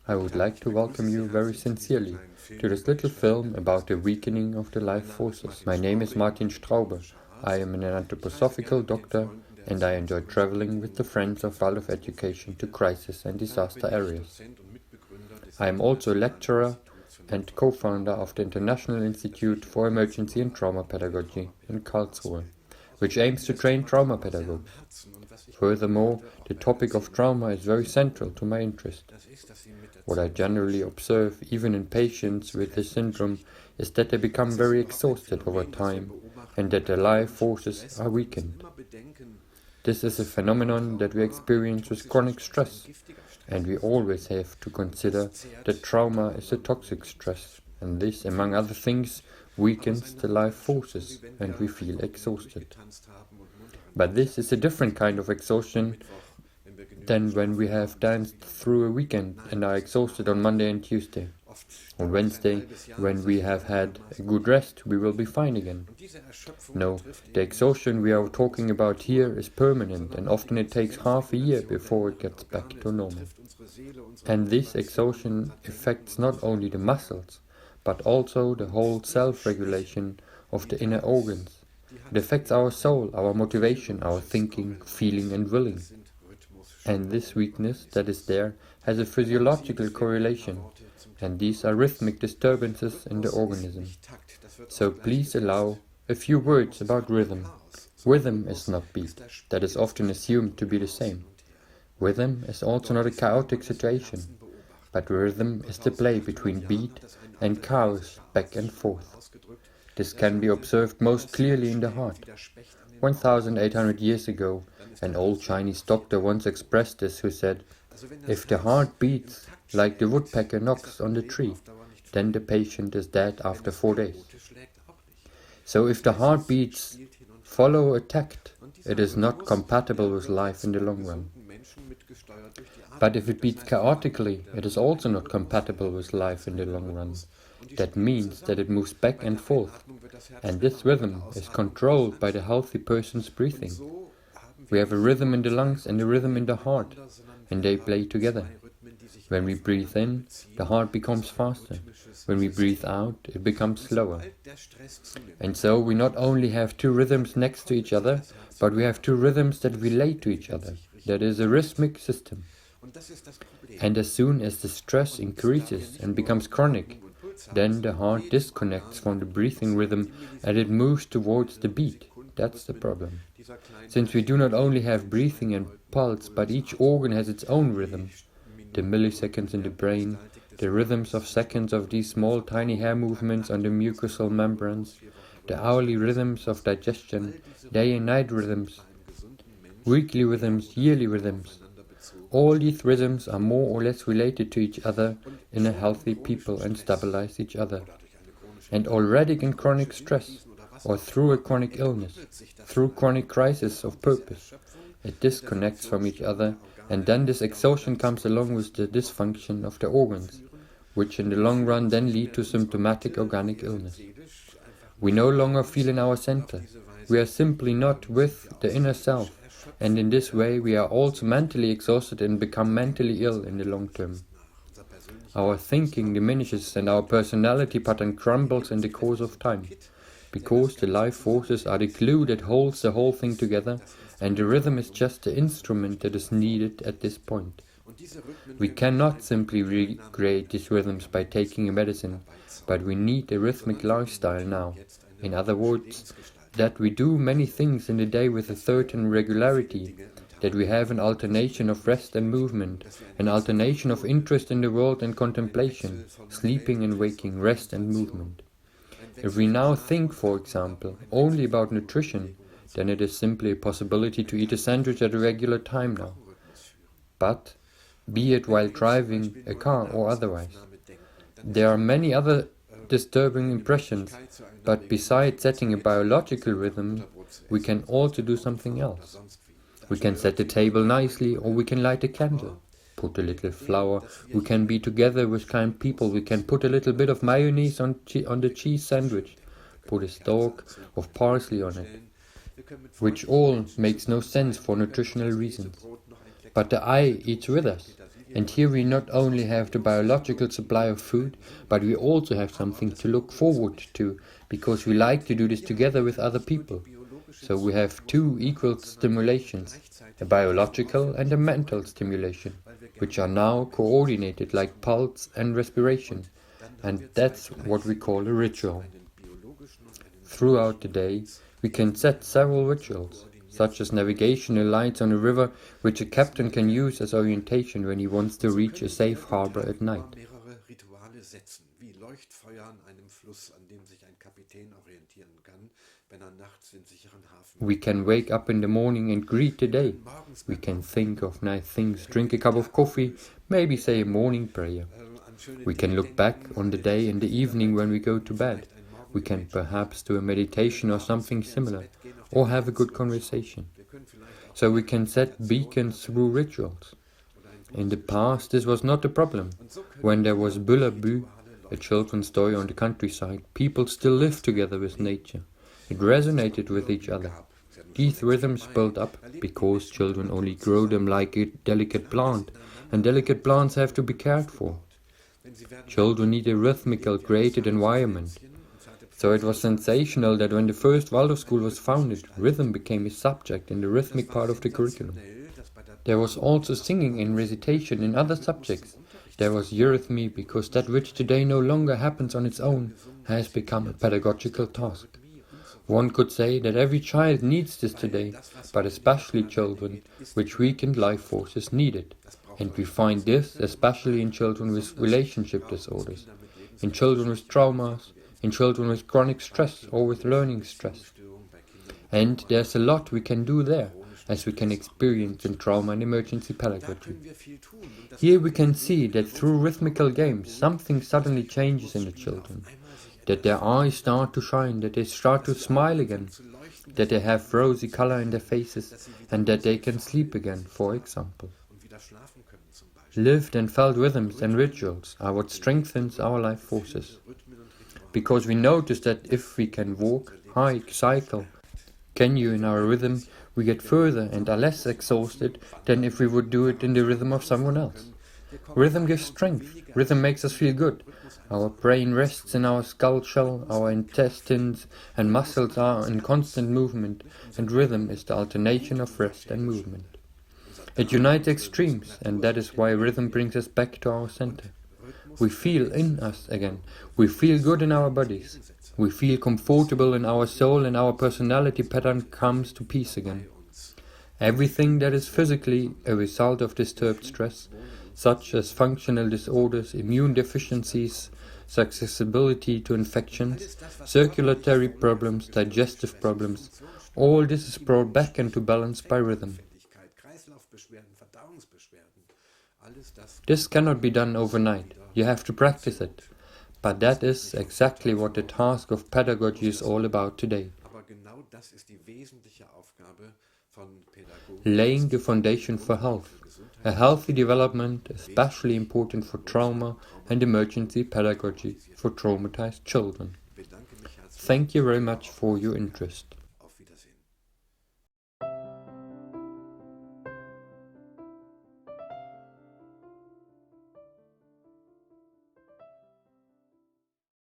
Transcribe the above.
I would like to welcome you very sincerely to this little film about the weakening of the life forces. My name is Martin Straube. I am an anthroposophical doctor and I enjoy traveling with the Friends of Waldorf Education to crisis and disaster areas. I am also a lecturer and co-founder of the International Institute for Emergency and Trauma Pedagogy in Karlsruhe, which aims to train trauma pedagogues. Furthermore, the topic of trauma is very central to my interest. What I generally observe, even in patients with this syndrome, is that they become very exhausted over time and that their life forces are weakened. This is a phenomenon that we experience with chronic stress, and we always have to consider that trauma is a toxic stress, and this, among other things, weakens the life forces and we feel exhausted. But this is a different kind of exhaustion than when we have danced through a weekend and are exhausted on Monday and Tuesday. On Wednesday, when we have had a good rest, we will be fine again. No, the exhaustion we are talking about here is permanent, and often it takes half a year before it gets back to normal. And this exhaustion affects not only the muscles, but also the whole self-regulation of the inner organs. It affects our soul, our motivation, our thinking, feeling and willing. And this weakness that is there has a physiological correlation, and these are rhythmic disturbances in the organism. So please allow a few words about rhythm. Rhythm is not beat, that is often assumed to be the same. Rhythm is also not a chaotic situation, but rhythm is the play between beat and chaos back and forth. This can be observed most clearly in the heart. 1,800 years ago, an old Chinese doctor once expressed this, who said, "If the heart beats like the woodpecker knocks on the tree, then the patient is dead after 4 days." So if the heart beats follow a tact, it is not compatible with life in the long run. But if it beats chaotically, it is also not compatible with life in the long run. That means that it moves back and forth, and this rhythm is controlled by the healthy person's breathing. We have a rhythm in the lungs and a rhythm in the heart, and they play together. When we breathe in, the heart becomes faster. When we breathe out, it becomes slower. And so we not only have two rhythms next to each other, but we have two rhythms that relate to each other. That is a rhythmic system. And as soon as the stress increases and becomes chronic, then the heart disconnects from the breathing rhythm and it moves towards the beat. That's the problem. Since we do not only have breathing and pulse, but each organ has its own rhythm. The milliseconds in the brain, the rhythms of seconds of these small tiny hair movements on the mucosal membranes, the hourly rhythms of digestion, day and night rhythms, weekly rhythms, yearly rhythms. All these rhythms are more or less related to each other in a healthy people and stabilize each other. And already in chronic stress, or through a chronic illness, through chronic crisis of purpose, it disconnects from each other, and then this exhaustion comes along with the dysfunction of the organs, which in the long run then lead to symptomatic organic illness. We no longer feel in our center. We are simply not with the inner self, and in this way we are also mentally exhausted and become mentally ill in the long term. Our thinking diminishes and our personality pattern crumbles in the course of time, because the life forces are the glue that holds the whole thing together, and the rhythm is just the instrument that is needed at this point. We cannot simply recreate these rhythms by taking a medicine, but we need a rhythmic lifestyle now. In other words, that we do many things in the day with a certain regularity, that we have an alternation of rest and movement, an alternation of interest in the world and contemplation, sleeping and waking, rest and movement. If we now think, for example, only about nutrition, then it is simply a possibility to eat a sandwich at a regular time now. But, be it while driving a car or otherwise, there are many other disturbing impressions, but besides setting a biological rhythm, we can also do something else. We can set the table nicely, or we can light a candle, put a little flour, we can be together with kind people, we can put a little bit of mayonnaise on the cheese sandwich, put a stalk of parsley on it, which all makes no sense for nutritional reasons. But the eye eats with us, And here we not only have the biological supply of food, but we also have something to look forward to, because we like to do this together with other people. So we have two equal stimulations, a biological and a mental stimulation, which are now coordinated like pulse and respiration, and that's what we call a ritual. Throughout the day, we can set several rituals, such as navigational lights on a river, which a captain can use as orientation when he wants to reach a safe harbor at night. We can wake up in the morning and greet the day. We can think of nice things, drink a cup of coffee, maybe say a morning prayer. We can look back on the day in the evening when we go to bed. We can perhaps do a meditation or something similar, or have a good conversation. So we can set beacons through rituals. In the past, this was not a problem. When there was Bullabü, a children's story on the countryside, people still lived together with nature. It resonated with each other. These rhythms built up because children only grow them like a delicate plant, and delicate plants have to be cared for. Children need a rhythmical, created environment. So it was sensational that when the first Waldorf school was founded, rhythm became a subject in the rhythmic part of the curriculum. There was also singing and recitation in other subjects. There was eurythmy, because that which today no longer happens on its own has become a pedagogical task. One could say that every child needs this today, but especially children, which weakened life forces need it. And we find this especially in children with relationship disorders, in children with traumas, in children with chronic stress or with learning stress. And there's a lot we can do there, as we can experience in trauma and emergency pedagogy. Here we can see that through rhythmical games something suddenly changes in the children, that their eyes start to shine, that they start to smile again, that they have rosy color in their faces, and that they can sleep again, for example. Lived and felt rhythms and rituals are what strengthens our life forces. Because we notice that if we can walk, hike, cycle, canoe in our rhythm, we get further and are less exhausted than if we would do it in the rhythm of someone else. Rhythm gives strength. Rhythm makes us feel good. Our brain rests in our skull shell, our intestines and muscles are in constant movement, and rhythm is the alternation of rest and movement. It unites extremes, and that is why rhythm brings us back to our center. We feel in us again. We feel good in our bodies. We feel comfortable in our soul, and our personality pattern comes to peace again. Everything that is physically a result of disturbed stress, such as functional disorders, immune deficiencies, susceptibility to infections, circulatory problems, digestive problems, all this is brought back into balance by rhythm. This cannot be done overnight. You have to practice it. But that is exactly what the task of pedagogy is all about today. Laying the foundation for health. A healthy development, especially important for trauma and emergency pedagogy for traumatized children. Thank you very much for your interest.